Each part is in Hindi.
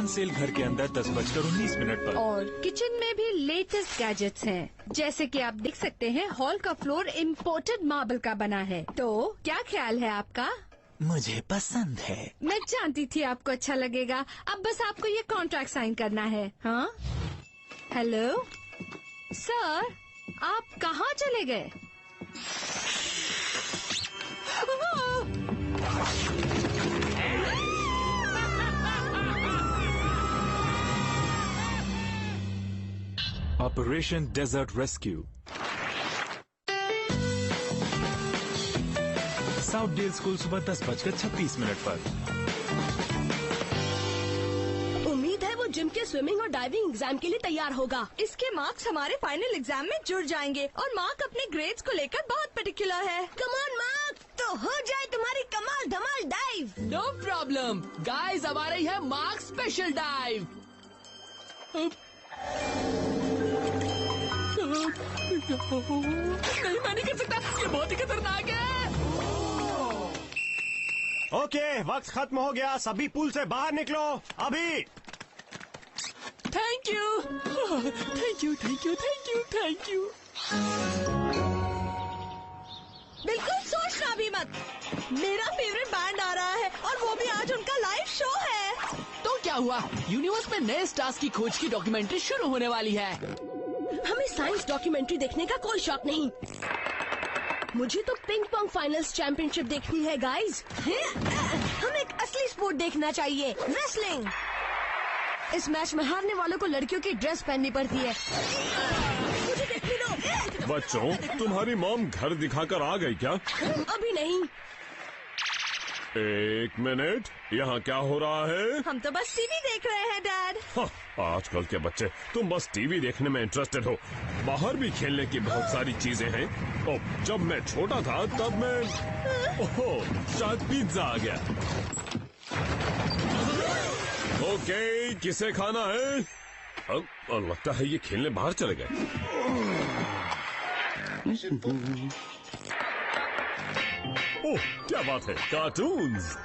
सेल घर के अंदर 10:19 पर। और किचन में भी लेटेस्ट गैजेट्स हैं, जैसे कि आप देख सकते हैं हॉल का फ्लोर इम्पोर्टेड मार्बल का बना है। तो क्या ख्याल है आपका? मुझे पसंद है। मैं जानती थी आपको अच्छा लगेगा। अब बस आपको ये कॉन्ट्रैक्ट साइन करना है। हाँ, हेलो सर, आप कहाँ चले गए? Operation desert rescue. South dale school सुबह 10:36 पर। उम्मीद है वो जिम के स्विमिंग और डाइविंग एग्जाम के लिए तैयार होगा। इसके मार्क्स हमारे फाइनल एग्जाम में जुड़ जाएंगे और मार्क अपने ग्रेड्स को लेकर बहुत पर्टिकुलर है। कम ऑन मार्क, तो हो जाए तुम्हारी कमाल धमाल डाइव। नो प्रॉब्लम गाइस, अब आ रही है मार्क स्पेशल डाइव। नहीं, मैं नहीं कर सकता, ये बहुत ही खतरनाक है। ओके, वक्त खत्म हो गया, सभी पूल से बाहर निकलो अभी। Thank you, thank you, thank you, thank you, thank you. बिल्कुल सोचना भी मत, मेरा फेवरेट बैंड आ रहा है और वो भी आज उनका लाइव शो है। तो क्या हुआ, यूनिवर्स में नए स्टार्स की खोज की डॉक्यूमेंट्री शुरू होने वाली है। हमें साइंस डॉक्यूमेंट्री देखने का कोई शौक नहीं। मुझे तो पिंग पोंग फाइनल्स चैंपियनशिप देखनी है गाइज। हमें एक असली स्पोर्ट देखना चाहिए, रेसलिंग। इस मैच में हारने वालों को लड़कियों की ड्रेस पहननी पड़ती है। मुझे देखने दो। बच्चों, तुम्हारी मॉम घर दिखाकर आ गई क्या? अभी नहीं। एक मिनट, यहाँ क्या हो रहा है? हम तो बस टीवी देख रहे हैं डैड। आजकल के बच्चे, तुम बस टीवी देखने में इंटरेस्टेड हो। बाहर भी खेलने की बहुत सारी चीजें हैं। ओह, जब मैं छोटा था तब मैं शायद पिज्जा आ गया। ओके, किसे खाना है? अब लगता है ये खेलने बाहर चले गए। ओह, क्या बात है, कार्टून्स।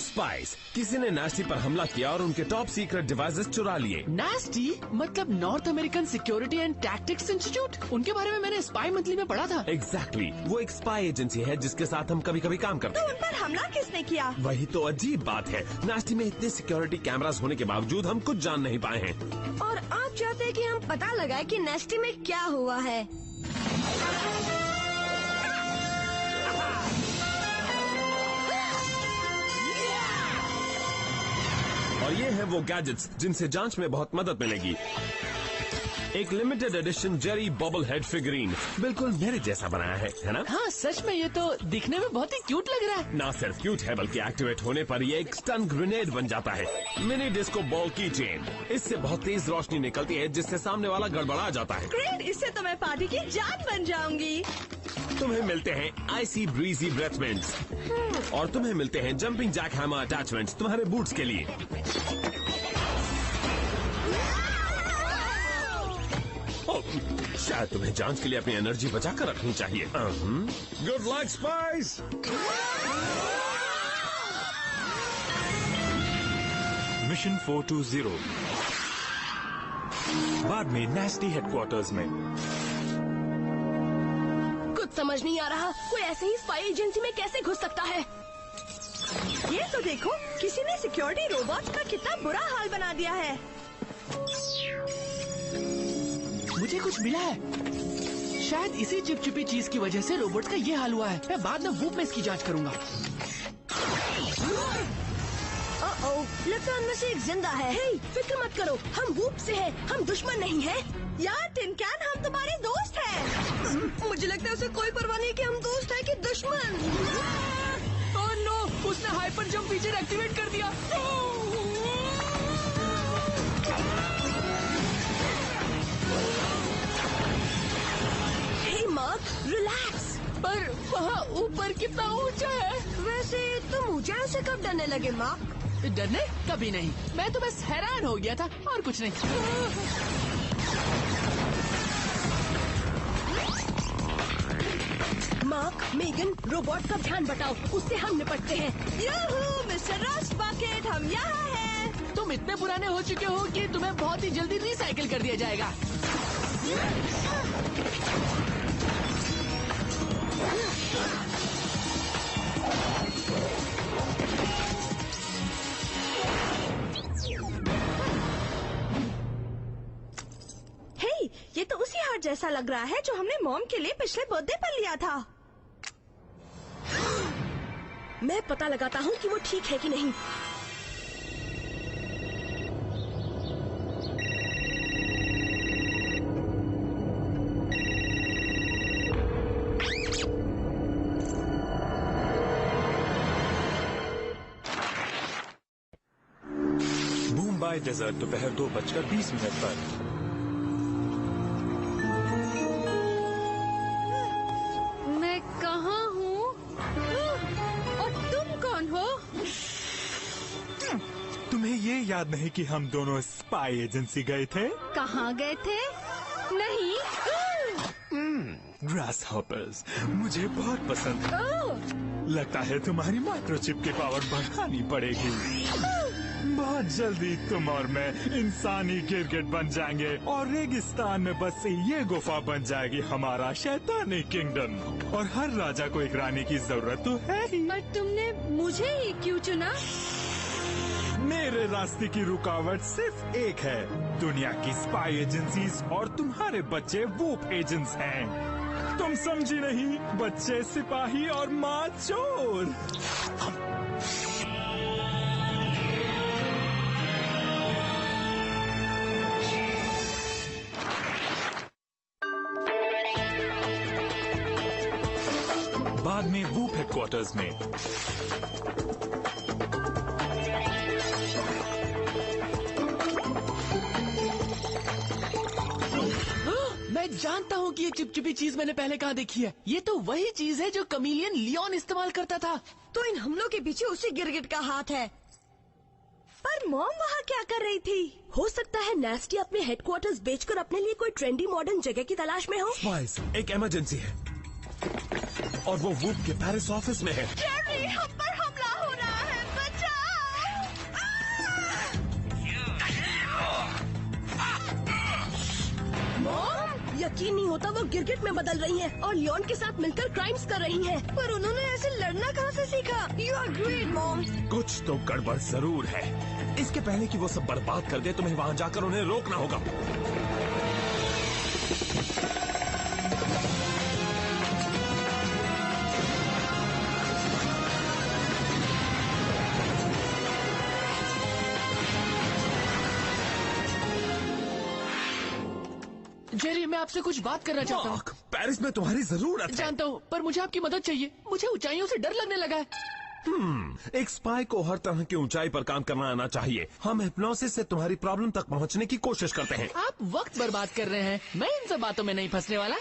स्पाइस, किसी ने नास्टी पर हमला किया और उनके टॉप सीक्रेट डिवाइसेस चुरा लिए। नास्टी मतलब north American security and tactics institute, उनके बारे में मैंने स्पाई मंथली में पढ़ा था। एग्जैक्टली, वो एक स्पाई एजेंसी है जिसके साथ हम कभी कभी काम करते तो हैं। उन पर हमला किसने किया? वही तो अजीब बात है, नास्टी में इतने सिक्योरिटी कैमरास होने के बावजूद हम कुछ जान नहीं पाए हैं। और आप चाहते हैं कि हम पता लगाए कि नेस्टी में क्या हुआ है। और ये है वो गैजेट्स जिनसे जांच में बहुत मदद मिलेगी। एक limited edition Jerry बॉबल head figurine, बिल्कुल मेरे जैसा बनाया है ना? हाँ, सच में ये तो दिखने में बहुत ही क्यूट लग रहा है। ना सिर्फ क्यूट है बल्कि एक्टिवेट होने पर ये एक स्टन ग्रेनेड बन जाता है। मिनी डिस्को बॉल की चेन, इससे बहुत तेज रोशनी निकलती है जिससे सामने वाला गड़बड़ा जाता है। ग्रेट, इससे तो मैं पार्टी की जान बन जाऊंगी। तुम्हें मिलते हैं आइसी ब्रीजी ब्रेथ मिंट्स और तुम्हें मिलते हैं जंपिंग जैक हैमर अटैचमेंट्स तुम्हारे बूट्स के लिए। शायद तुम्हें जांच के लिए अपनी एनर्जी बचा कर रखनी चाहिए। Good luck spice. मिशन 420 बाद में नास्टी हेडक्वार्टर्स में। कुछ समझ नहीं आ रहा, कोई ऐसे ही स्पाई एजेंसी में कैसे घुस सकता है। ये तो देखो, किसी ने सिक्योरिटी रोबोट्स का कितना बुरा हाल बना दिया है। मुझे कुछ मिला है, शायद इसी चिपचिपी चीज की वजह से रोबोट का ये हाल हुआ है। मैं बाद में वूप में इसकी जांच करूंगा। लगता है उनमें से एक जिंदा है। हे, फिक्र मत करो, हम वूप से हैं, हम दुश्मन नहीं हैं। यार टिन कैन, हम तुम्हारे दोस्त हैं। मुझे लगता है उसे कोई परवाह नहीं कि हम दोस्त हैं कि दुश्मन। ओह नो, उसने हाइपर जंप फीचर एक्टिवेट कर दिया। हे मार्क, रिलैक्स। पर वहाँ ऊपर कितना ऊंचा है। वैसे तुम ऊंचाई से कब डरने लगे मार्क? डरने कभी नहीं, मैं तो बस हैरान हो गया था और कुछ नहीं। मार्क, मेगन, रोबोट का ध्यान बटाओ, उससे हम निपटते हैं। यूहू, मिस्टर रस्ट बकेट, हम यहाँ हैं। तुम इतने पुराने हो चुके हो कि तुम्हें बहुत ही जल्दी रिसाइकिल कर दिया जाएगा। हे, ये तो उसी हार्ट जैसा लग रहा है जो हमने मॉम के लिए पिछले बर्थडे पर लिया था। मैं पता लगाता हूँ कि वो ठीक है कि नहीं। मुंबई डेजर्ट दोपहर 2:20 पर। मैं कहाँ हूँ? और तुम कौन हो? तुम्हें ये याद नहीं कि हम दोनों स्पाई एजेंसी गए थे? कहाँ गए थे? नहीं। ग्रास हॉपर्स मुझे बहुत पसंद है। लगता है तुम्हारी माइक्रोचिप की पावर बढ़ानी पड़ेगी। बहुत जल्दी तुम और मैं इंसानी गिरगिट बन जाएंगे और रेगिस्तान में बसी ये गुफा बन जाएगी हमारा शैतानी किंगडम। और हर राजा को एक रानी की जरूरत तो है ही। पर तुमने मुझे ही क्यों चुना? मेरे रास्ते की रुकावट सिर्फ एक है, दुनिया की स्पाई एजेंसीज और तुम्हारे बच्चे वूप एजेंट्स हैं। तुम समझी नहीं, बच्चे सिपाही और माँ चोर। बाद में वूप हेडक्वार्टर्स में। मैं जानता हूँ कि ये चिपचिपी चीज मैंने पहले कहाँ देखी है। ये तो वही चीज है जो कमीलियन लियोन इस्तेमाल करता था। तो इन हमलों के पीछे उसी गिरगिट का हाथ है। पर मॉम वहाँ क्या कर रही थी? हो सकता है नेस्टी अपने हेडक्वार्टर्स बेचकर अपने लिए कोई ट्रेंडी मॉडर्न जगह की तलाश में हो। बॉयज, एक इमरजेंसी है और वो वूप के पेरिस ऑफिस में है। जेरी, हम पर हमला हो रहा है, बचाओ! मॉम, यकीन नहीं होता वो गिरगिट में बदल रही हैं और लियोन के साथ मिलकर क्राइम्स कर रही हैं। पर उन्होंने ऐसे लड़ना कहाँ से सीखा? You are great mom. कुछ तो गड़बड़ जरूर है। इसके पहले कि वो सब बर्बाद कर दे, तुम्हें वहाँ जाकर उन्हें रोकना होगा। जेरी, मैं आपसे कुछ बात करना चाहता हूँ। पेरिस में तुम्हारी जरूरत है। जानता हूँ, पर मुझे आपकी मदद चाहिए। मुझे ऊंचाइयों से डर लगने लगा है। एक स्पाई को हर तरह की ऊंचाई पर काम करना आना चाहिए। हम हिप्नोसिस से तुम्हारी प्रॉब्लम तक पहुंचने की कोशिश करते हैं। आप वक्त बर्बाद कर रहे हैं। मैं इन सब बातों में नहीं फंसने वाला।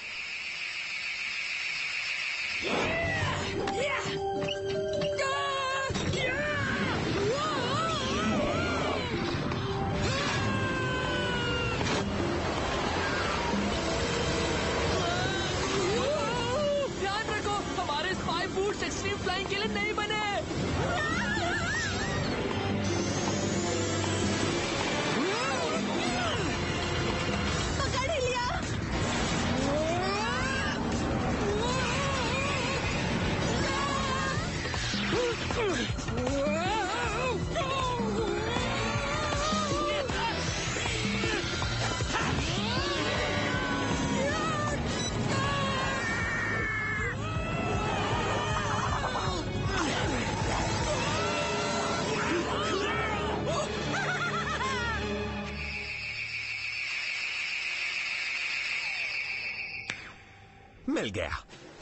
ध्यान रखो, हमारे स्पाई बूट्स एक्सट्रीम फ्लाइंग के लिए नहीं बने। पकड़ ही लिया। मिल गया।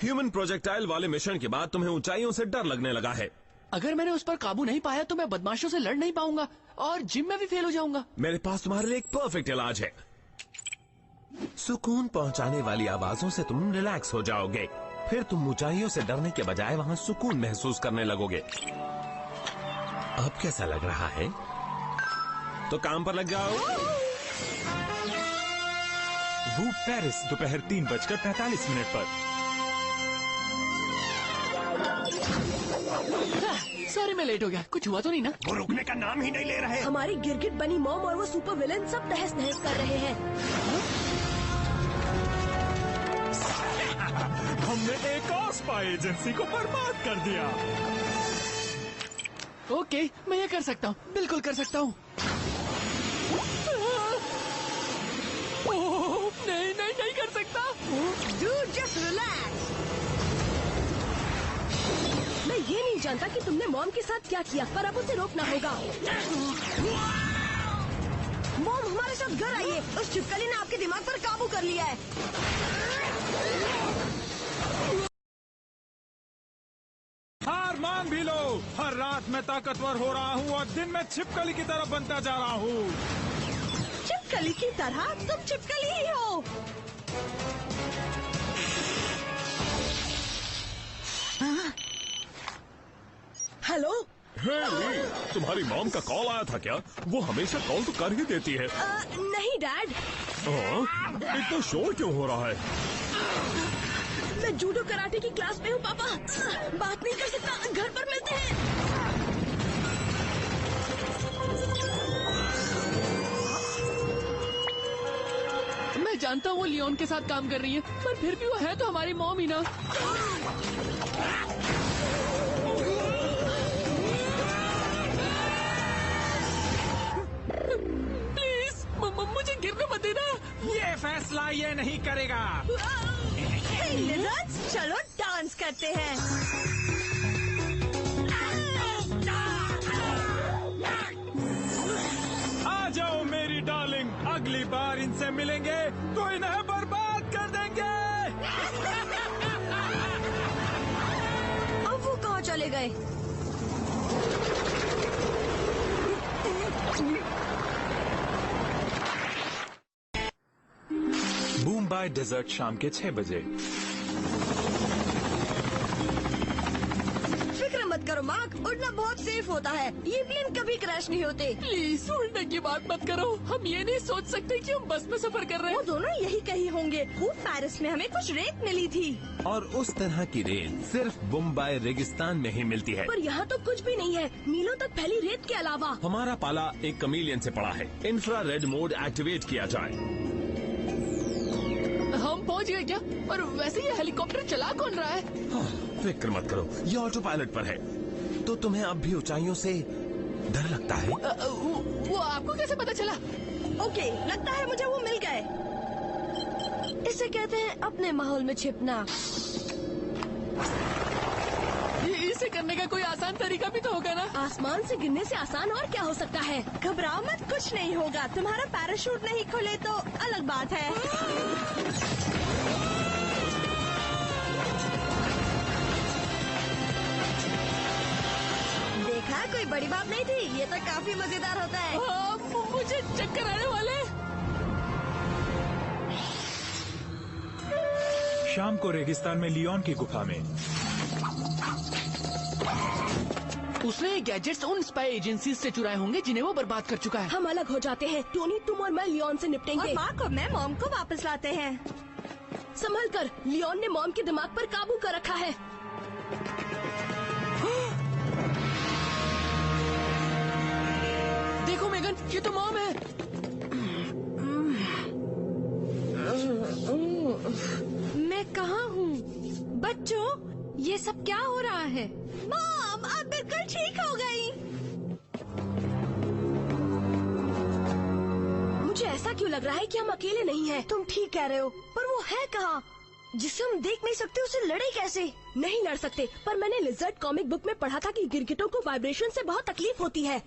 ह्यूमन प्रोजेक्टाइल वाले मिशन के बाद तुम्हें ऊंचाइयों से डर लगने लगा है। अगर मैंने उस पर काबू नहीं पाया तो मैं बदमाशों से लड़ नहीं पाऊंगा और जिम में भी फेल हो जाऊंगा। मेरे पास तुम्हारे लिए एक परफेक्ट इलाज है। सुकून पहुंचाने वाली आवाजों से तुम रिलैक्स हो जाओगे। फिर तुम ऊंचाइयों से डरने के बजाय वहां सुकून महसूस करने लगोगे। अब कैसा लग रहा है? तो काम पर लग जाओ। वूप पेरिस दोपहर 3:45 पर। सॉरी मैं लेट हो गया। कुछ हुआ तो नहीं ना? वो रुकने का नाम ही नहीं ले रहे। हमारी गिरगिट बनी मॉम और वो सुपर विलेन सब तहस नहस कर रहे हैं। हमने एक और स्पाई एजेंसी को बर्बाद कर दिया। ओके, मैं ये कर सकता हूँ, बिल्कुल कर सकता हूँ। नहीं नहीं नहीं कर सकता। Dude, just relax. मैं ये नहीं जानता कि तुमने मॉम के साथ क्या किया, पर अब उसे रोकना होगा। मॉम, हमारे साथ घर आइए। उस छिपकली ने आपके दिमाग पर काबू कर लिया है। हार मान भी लो। हर रात मैं ताकतवर हो रहा हूँ और दिन में छिपकली की तरफ बनता जा रहा हूँ। छिपकली की तरह? तुम छिपकली ही हो। हेलो, हे ली, तुम्हारी मॉम का कॉल आया था क्या? वो हमेशा कॉल तो कर ही देती है। नहीं डैड, इतना शोर क्यों हो रहा है? मैं जूडो कराटे की क्लास में हूँ पापा। बात नहीं कर सकता, घर पर मिलते हैं। मैं जानता हूँ वो लियोन के साथ काम कर रही है, पर फिर भी वो है तो हमारी मॉम ही ना। प्लीज मुझे गिरने मत देना। ये फैसला ये नहीं करेगा। Hey, lizards, चलो डांस करते हैं। आ जाओ मेरी डार्लिंग, अगली बार इनसे मिलेंगे तो इन्हें बर्बाद कर देंगे। अब वो कहाँ चले गए? बूम्बाई डेजर्ट शाम के 6 बजे। फिक्र मत करो मार्क, उड़ना बहुत सेफ होता है। ये प्लेन कभी क्रैश नहीं होते। प्लीज उड़ने की बात मत करो। हम ये नहीं सोच सकते कि हम बस में सफर कर रहे वो हैं। दोनों यही कही होंगे। वो पेरिस में हमें कुछ रेत मिली थी। और उस तरह की रेत सिर्फ मुंबई रेगिस्तान में ही मिलती है। पर यहाँ तो कुछ भी नहीं है, मीलों तक फैली रेत के अलावा। हमारा पाला एक कमीलियन से पड़ा है। इंफ्रारेड मोड एक्टिवेट किया जाए। हम पहुँच गए क्या? और वैसे ये हेलीकॉप्टर चला कौन रहा है? फिक्र मत करो, ये ऑटो पायलट पर है। तो तुम्हें अब भी ऊंचाइयों से डर लगता है? वो आपको कैसे पता चला? ओके, लगता है मुझे वो मिल गए। इसे कहते हैं अपने माहौल में छिपना। इसे करने का कोई आसान तरीका भी तो होगा ना? आसमान से गिरने से आसान और क्या हो सकता है? घबराओ मत, कुछ नहीं होगा। तुम्हारा पैराशूट नहीं खुले तो अलग बात है। देखा, कोई बड़ी बात नहीं थी। ये तो काफी मजेदार होता है। मुझे चक्कर आने वाले। शाम को रेगिस्तान में लियोन की गुफा में उसने ये गैजेट्स उन स्पाई एजेंसी से चुराए होंगे जिन्हें वो बर्बाद कर चुका है। हम अलग हो जाते हैं। टोनी, तुम और मैं लियोन से और निपटेंगे। मार्क और मैं मॉम को वापस लाते हैं। संभल कर, लियोन ने मॉम के दिमाग पर काबू कर रखा है। देखो मेगन, ये तो मॉम है। मैं कहाँ हूँ? बच्चों, ये सब क्या हो रहा है? मॉम अब बिल्कुल ठीक हो गई। मुझे ऐसा क्यों लग रहा है कि हम अकेले नहीं हैं? तुम ठीक कह रहे हो, पर वो है कहाँ? जिसे हम देख नहीं सकते उसे लड़े कैसे? नहीं लड़ सकते, पर मैंने लिजर्ड कॉमिक बुक में पढ़ा था कि गिरगिटों को वाइब्रेशन से बहुत तकलीफ होती है।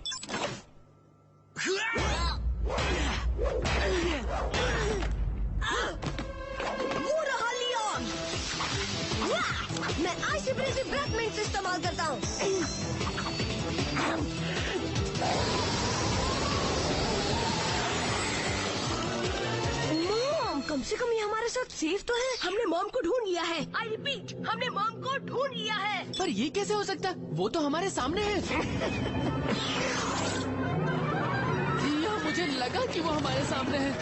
वो रहा लियोन। मैं आइस एब्रेसिव ब्रेथ मिंट इस्तेमाल करता हूँ। मॉम, कम से कम ये हमारे साथ सेफ तो है। हमने मॉम को ढूंढ लिया है। आई रिपीट, हमने मॉम को ढूंढ लिया है। पर ये कैसे हो सकता है? वो तो हमारे सामने है। या मुझे लगा कि वो हमारे सामने है।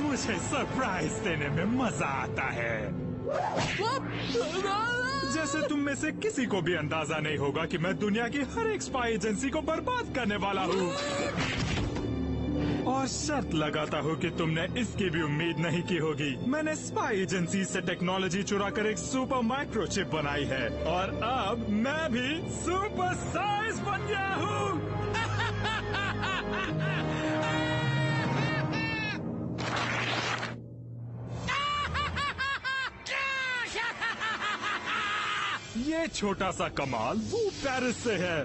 मुझे सरप्राइज देने में मजा आता है। जैसे तुम में से किसी को भी अंदाजा नहीं होगा कि मैं दुनिया की हर एक स्पाई एजेंसी को बर्बाद करने वाला हूँ। और शर्त लगाता हूँ कि तुमने इसकी भी उम्मीद नहीं की होगी। मैंने स्पाई एजेंसी से टेक्नोलॉजी चुरा कर एक सुपर माइक्रोचिप बनाई है और अब मैं भी सुपर साइज बन गया हूँ। ये छोटा सा कमाल वो पेरिस से है।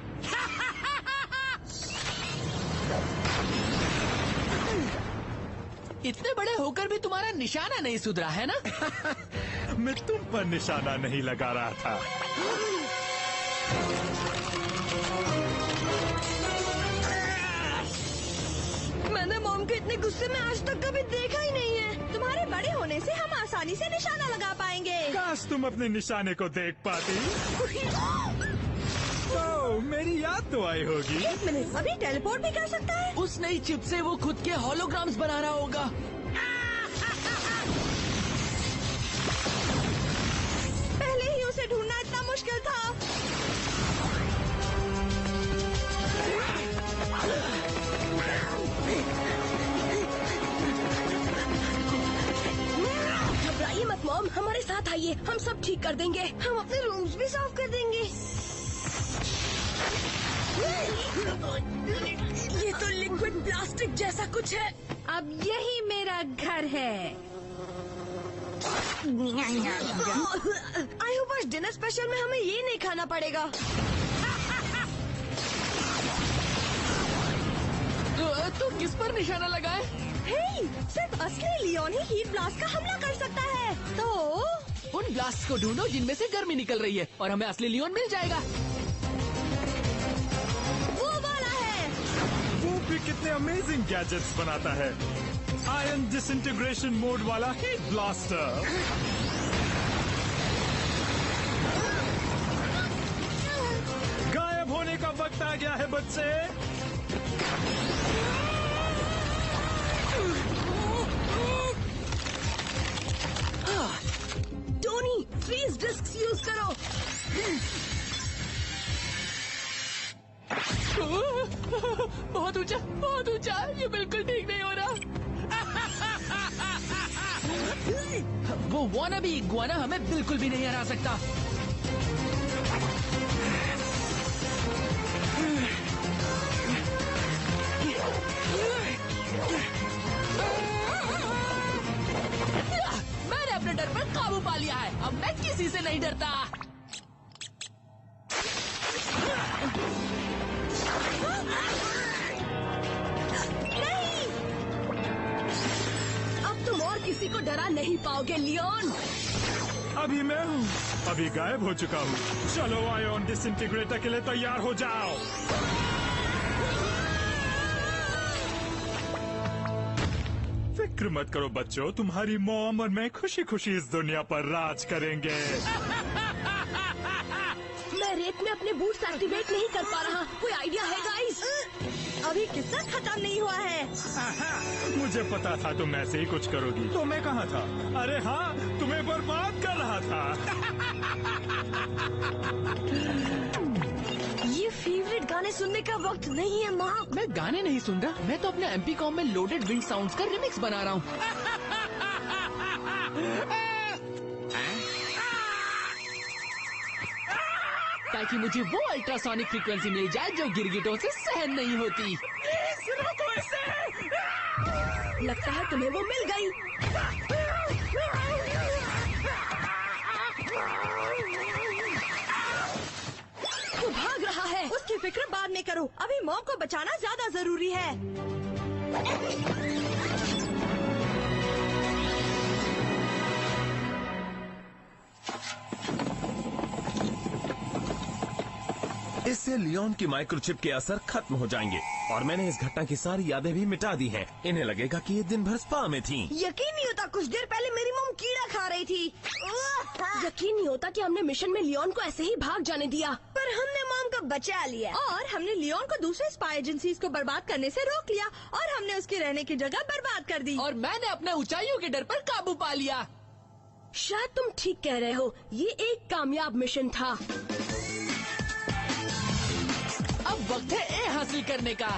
इतने बड़े होकर भी तुम्हारा निशाना नहीं सुधरा है ना? मैं तुम पर निशाना नहीं लगा रहा था। मैंने मॉम को इतने गुस्से में आज तक कभी देखा ही नहीं है। तुम्हारे बड़े होने से हम आसानी से निशाना लगा पाएंगे। काश तुम अपने निशाने को देख पाती। तो मेरी याद तो आई होगी। एक मिनट, अभी टेलीपोर्ट भी कर सकता है? उस नई चिप से वो खुद के होलोग्राम्स बना रहा होगा। पहले ही उसे ढूंढना इतना मुश्किल था। घबराइए मत मॉम, हमारे साथ आइए, हम सब ठीक कर देंगे। हम अपने रूम्स भी साफ कर देंगे। ये तो लिक्विड प्लास्टिक जैसा कुछ है। अब यही मेरा घर है। आई होप आज डिनर स्पेशल में हमें ये नहीं खाना पड़ेगा। तो किस पर निशाना लगाए? हे, सिर्फ असली लियोन ही हीट ब्लास्ट का हमला कर सकता है। तो उन ब्लास्ट को ढूंढो जिनमें से गर्मी निकल रही है और हमें असली लियोन मिल जाएगा। वो वाला है। वो भी कितने अमेजिंग गैजेट्स बनाता है। आयरन डिसइंटीग्रेशन मोड वाला हीट ब्लास्टर। गायब होने का वक्त आ गया है बच्चे। टोनी, फ्रीज डिस्क यूज करो। बहुत ऊंचा, बहुत ऊंचा। ये बिल्कुल ठीक नहीं हो रहा। वो वानाबी इग्वाना हमें बिल्कुल भी नहीं हरा सकता। मैंने अपने डर पर काबू पा लिया है। अब मैं किसी से नहीं डरता। नहीं, अब तुम और किसी को डरा नहीं पाओगे लियोन। अभी मैं हूँ, अभी गायब हो चुका हूँ। चलो आयन डिसइंटीग्रेटर के लिए तैयार हो जाओ। फिक्र मत करो बच्चों, तुम्हारी मॉम और मैं खुशी खुशी इस दुनिया पर राज करेंगे। मैं रेत में अपने बूट्स एक्टिवेट नहीं कर पा रहा। कोई आइडिया है गाइस? अभी किस्सा खत्म नहीं हुआ है। मुझे पता था तुम ऐसे ही कुछ करोगी। तो मैं कहाँ था? अरे हाँ, तुम्हें बर्बाद कर रहा था। ये फेवरेट गाने सुनने का वक्त नहीं है माँ। मैं गाने नहीं सुन रहा, मैं तो अपने एमपी कॉम में लोडेड विंड साउंड्स का रिमिक्स बना रहा हूँ। ताकि मुझे वो अल्ट्रासोनिक फ्रीक्वेंसी मिल जाए जो गिरगिटों से सहन नहीं होती। लगता है तुम्हें वो मिल गई। वो भाग रहा है। उसकी फिक्र बाद में करो, अभी मॉम को बचाना ज्यादा जरूरी है। इससे लियोन की माइक्रोचिप के असर खत्म हो जाएंगे और मैंने इस घटना की सारी यादें भी मिटा दी हैं। इन्हें लगेगा कि ये दिन भर स्पा में थी। यकीन नहीं होता, कुछ देर पहले मेरी मॉम कीड़ा खा रही थी। यकीन नहीं होता कि हमने मिशन में लियोन को ऐसे ही भाग जाने दिया। पर हमने मॉम को बचा लिया और हमने लियोन को दूसरे स्पाई एजेंसीज को बर्बाद करने से रोक लिया और हमने उसकी रहने की जगह बर्बाद कर दी। और मैंने अपने ऊंचाइयों के डर पर काबू पा लिया। शायद तुम ठीक कह रहे हो, ये एक कामयाब मिशन था। अब वक्त है ए हासिल करने का।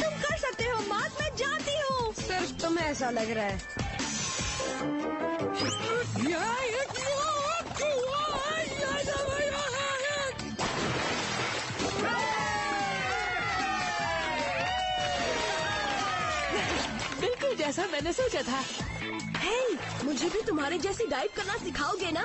तुम कर सकते हो मार्क, मैं जानती हूँ। सिर्फ तुम्हें ऐसा लग रहा है। बिल्कुल जैसा मैंने सोचा था। हे, मुझे भी तुम्हारे जैसी डाइव करना सिखाओगे ना?